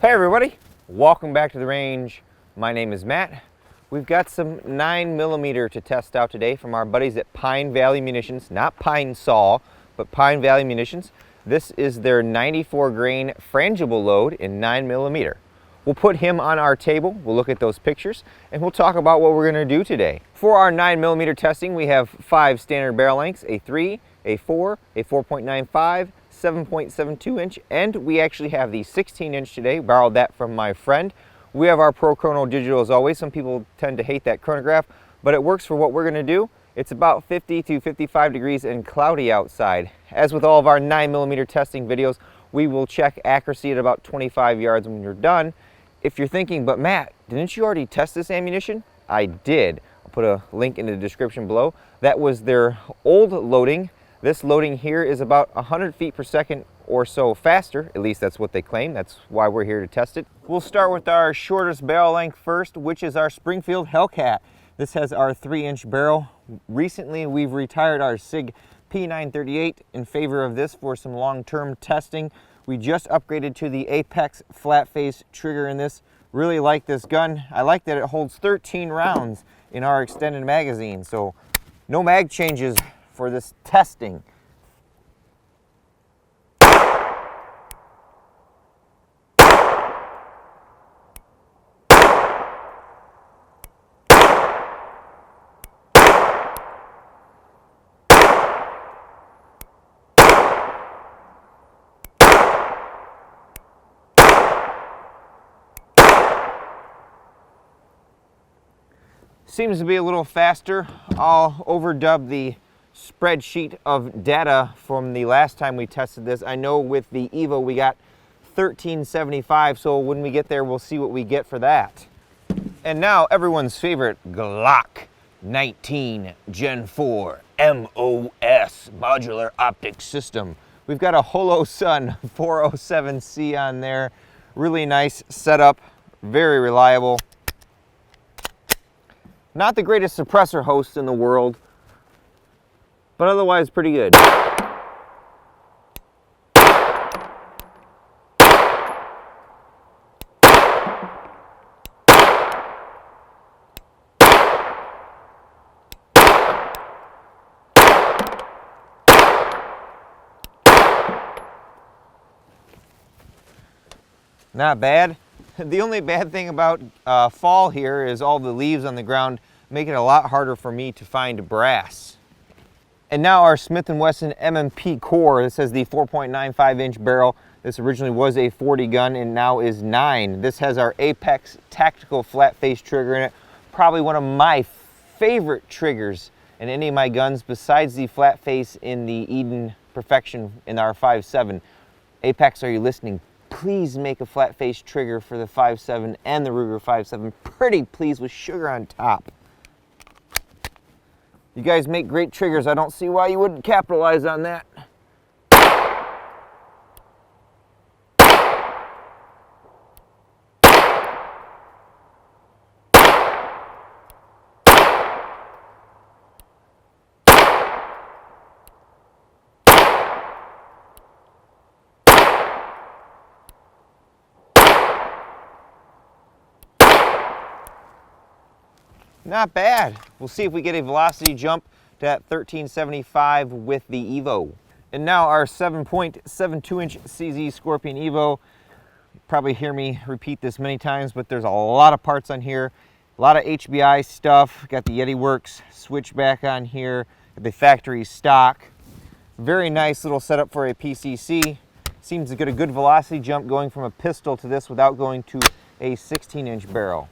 Hey everybody, welcome back to the range. My name is Matt. We've got some 9mm to test out today from our buddies at Pine Valley Munitions, not Pine Saw, but Pine Valley Munitions. This is their 94 grain frangible load in 9mm. We'll put him on our table, we'll look at those pictures, and we'll talk about what we're going to do today. For our 9mm testing, we have 5 standard barrel lengths, a 3, a 4, a 4.95, 7.72 inch, and we actually have the 16 inch today. Borrowed that from my friend. We have our Pro Chrono digital as always. Some people tend to hate that chronograph, but it works for what we're going to do. It's about 50 to 55 degrees and cloudy outside. As with all of our 9mm testing videos, we will check accuracy at about 25 yards when you're done. If you're thinking, but Matt, didn't you already test this ammunition? I did. I'll put a link in the description below. That was their old loading. This loading here is about 100 feet per second or so faster, at least that's what they claim. That's why we're here to test it. We'll start with our shortest barrel length first, which is our Springfield Hellcat. This has our 3-inch barrel. Recently, we've retired our SIG P938 in favor of this for some long-term testing. We just upgraded to the Apex flat face trigger in this. Really like this gun. I like that it holds 13 rounds in our extended magazine, so no mag changes for this testing. Seems to be a little faster. I'll overdub the spreadsheet of data from the last time we tested this. I know with the Evo we got 1375, so when we get there we'll see what we get for that. And now everyone's favorite Glock 19 Gen 4 MOS modular optic system. We've got a Holosun 407C on there. Really nice setup, very reliable. Not the greatest suppressor host in the world, but otherwise pretty good. Not bad. The only bad thing about fall here is all the leaves on the ground make it a lot harder for me to find brass. And now our Smith & Wesson M&P core. This has the 4.95 inch barrel. This originally was a 40 gun and now is 9. This has our Apex tactical flat face trigger in it. Probably one of my favorite triggers in any of my guns besides the flat face in the Eden Perfection in our 5.7. Apex, are you listening? Please make a flat face trigger for the 5.7 and the Ruger 5.7. Pretty please, with sugar on top. You guys make great triggers. I don't see why you wouldn't capitalize on that. Not bad. We'll see if we get a velocity jump to that 1375 with the Evo. And now our 7.72 inch CZ Scorpion Evo. You probably hear me repeat this many times, but there's a lot of parts on here. A lot of HBI stuff. Got the Yeti Works switchback on here. The factory stock. Very nice little setup for a PCC. Seems to get a good velocity jump going from a pistol to this without going to a 16 inch barrel.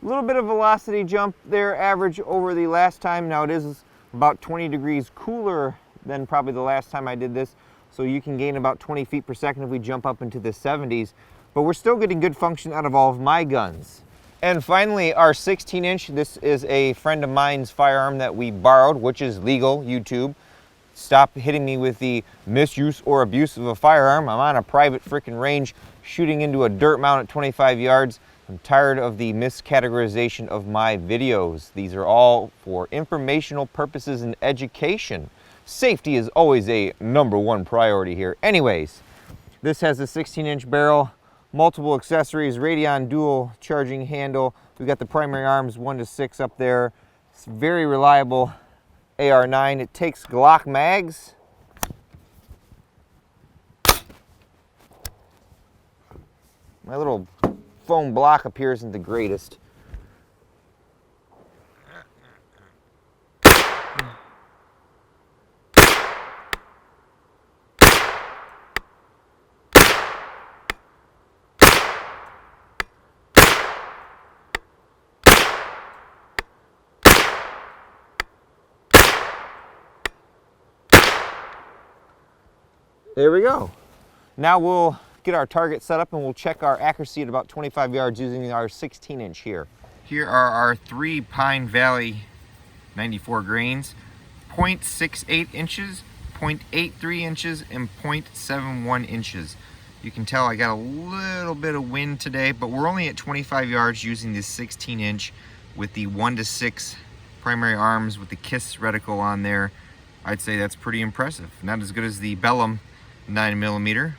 A little bit of velocity jump there, average over the last time. Now it is about 20 degrees cooler than probably the last time I did this, so you can gain about 20 feet per second if we jump up into the 70s, but we're still getting good function out of all of my guns. And finally, our 16-inch. This is a friend of mine's firearm that we borrowed, which is legal, YouTube. Stop hitting me with the misuse or abuse of a firearm. I'm on a private freaking range shooting into a dirt mound at 25 yards. I'm tired of the miscategorization of my videos. These are all for informational purposes and education. Safety is always a #1 priority here. Anyways, this has a 16-inch barrel, multiple accessories, Radion dual charging handle. We've got the primary arms 1 to 6 up there. It's very reliable. AR9. It takes Glock mags. My little foam block up here isn't the greatest. There we go. Now we'll get our target set up and we'll check our accuracy at about 25 yards using our 16-inch here. Here are our 3 Pine Valley 94 grains, 0.68 inches, 0.83 inches, and 0.71 inches. You can tell I got a little bit of wind today, but we're only at 25 yards using this 16-inch with the 1 to 6 primary arms with the KISS reticle on there. I'd say that's pretty impressive. Not as good as the Bellum 9mm,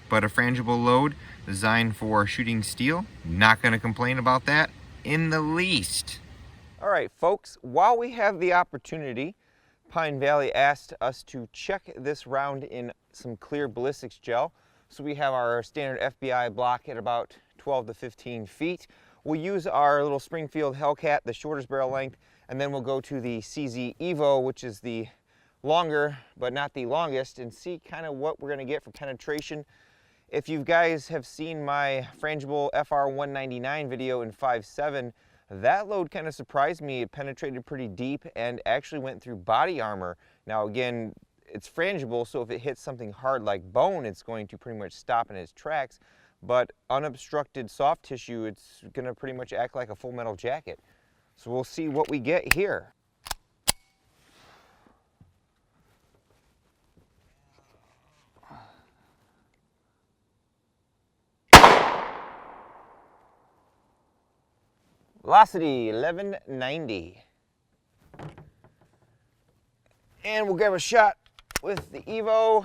but a frangible load designed for shooting steel. Not going to complain about that in the least. All right, folks, while we have the opportunity, Pine Valley asked us to check this round in some clear ballistics gel. So we have our standard FBI block at about 12 to 15 feet. We'll use our little Springfield Hellcat, the shortest barrel length, and then we'll go to the CZ Evo, which is the longer but not the longest, and see kind of what we're going to get for penetration. If you guys have seen my frangible FR199 video in 5.7, that load kind of surprised me. It penetrated pretty deep and actually went through body armor. Now again, it's frangible, so if it hits something hard like bone, it's going to pretty much stop in its tracks, but unobstructed soft tissue, it's going to pretty much act like a full metal jacket. So we'll see what we get here. Velocity 1190. And we'll grab a shot with the Evo.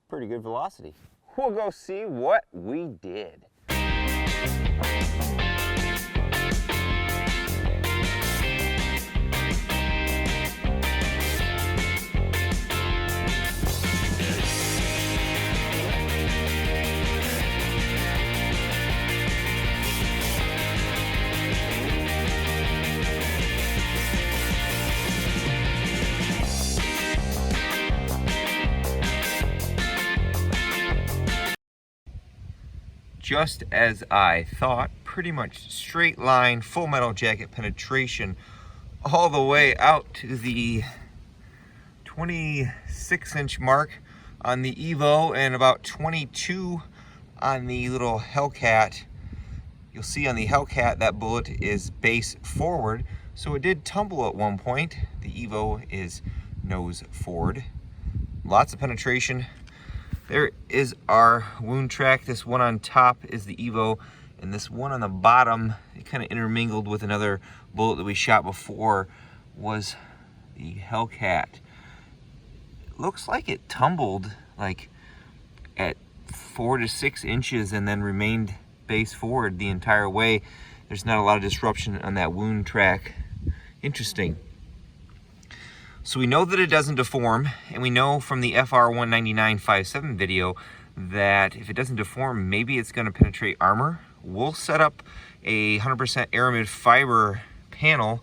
Pretty good velocity. We'll go see what we did. Just as I thought, pretty much straight line, full metal jacket penetration all the way out to the 26-inch mark on the Evo and about 22 on the little Hellcat. You'll see on the Hellcat that bullet is base forward, so it did tumble at one point. The Evo is nose forward. Lots of penetration. There is our wound track. This one on top is the Evo, and this one on the bottom, it kind of intermingled with another bullet that we shot before, was the Hellcat. Looks like it tumbled like at 4 to 6 inches and then remained base forward the entire way. There's not a lot of disruption on that wound track. Interesting. So we know that it doesn't deform, and we know from the FR199 5.7 video that if it doesn't deform, maybe it's going to penetrate armor. We'll set up a 100% aramid fiber panel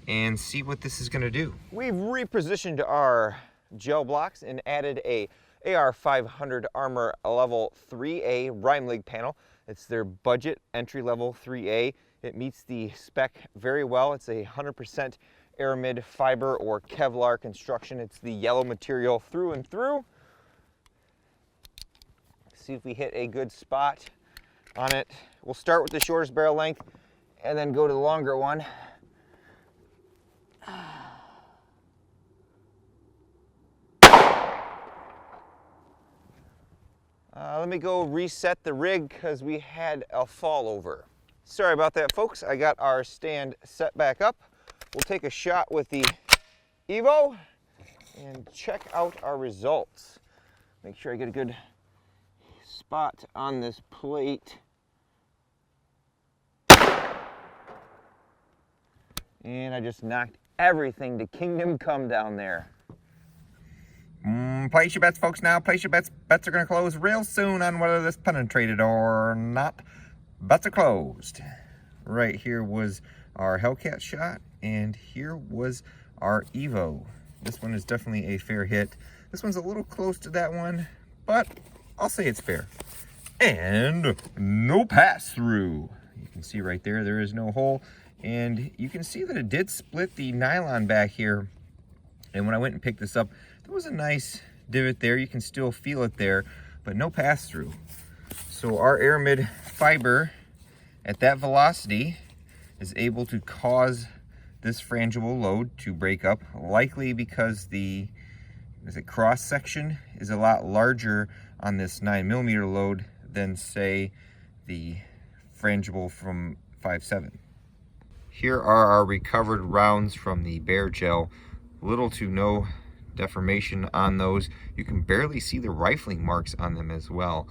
and see what this is going to do. We've repositioned our gel blocks and added a AR500 Armor level 3A Rime League panel. It's their budget entry level 3A. It meets the spec very well. It's a 100% aramid fiber or Kevlar construction. It's the yellow material through and through. See if we hit a good spot on it. We'll start with the shortest barrel length and then go to the longer one. Let me go reset the rig because we had a fall over. Sorry about that, folks. I got our stand set back up. We'll take a shot with the Evo and check out our results. Make sure I get a good spot on this plate. And I just knocked everything to kingdom come down there. Place your bets, folks, now. Place your bets. Bets are going to close real soon on whether this penetrated or not. Bets are closed. Right here was our Hellcat shot, and here was our Evo. This one is definitely a fair hit. This one's a little close to that one, but I'll say it's fair. And no pass through. You can see right there, there is no hole. And you can see that it did split the nylon back here. And when I went and picked this up, there was a nice divot there. You can still feel it there, but no pass through. So our aramid fiber at that velocity is able to cause this frangible load to break up, likely because the cross section is a lot larger on this 9mm load than, say, the frangible from 5.7. Here are our recovered rounds from the bear gel. Little to no deformation on those. You can barely see the rifling marks on them as well.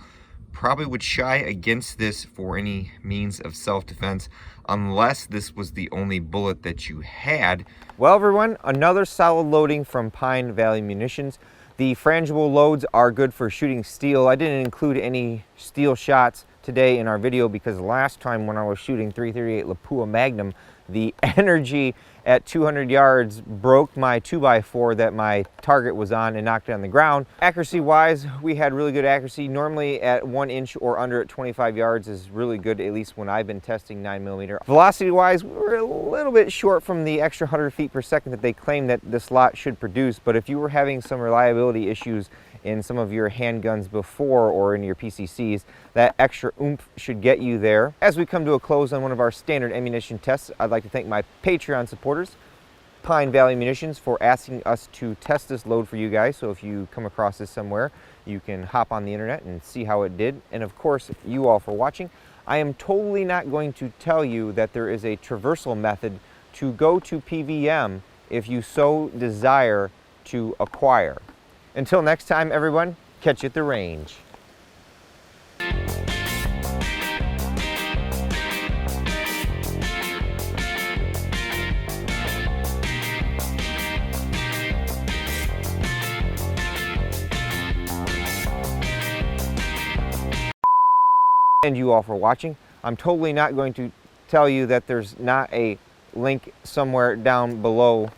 Probably would shy against this for any means of self-defense unless this was the only bullet that you had. Well, everyone, another solid loading from Pine Valley Munitions. The frangible loads are good for shooting steel. I didn't include any steel shots today in our video because last time when I was shooting .338 Lapua Magnum, the energy at 200 yards broke my 2x4 that my target was on and knocked it on the ground. Accuracy wise, we had really good accuracy. Normally at 1 inch or under at 25 yards is really good, at least when I've been testing 9mm. Velocity wise, we were a little bit short from the extra 100 feet per second that they claim that this lot should produce, but if you were having some reliability issues in some of your handguns before or in your PCCs, that extra oomph should get you there. As we come to a close on one of our standard ammunition tests, I'd like to thank my Patreon supporters, Pine Valley Munitions, for asking us to test this load for you guys. So if you come across this somewhere, you can hop on the internet and see how it did. And of course, you all for watching. I am totally not going to tell you that there is a traversal method to go to PVM if you so desire to acquire. Until next time, everyone, catch you at the range. And you all for watching. I'm totally not going to tell you that there's not a link somewhere down below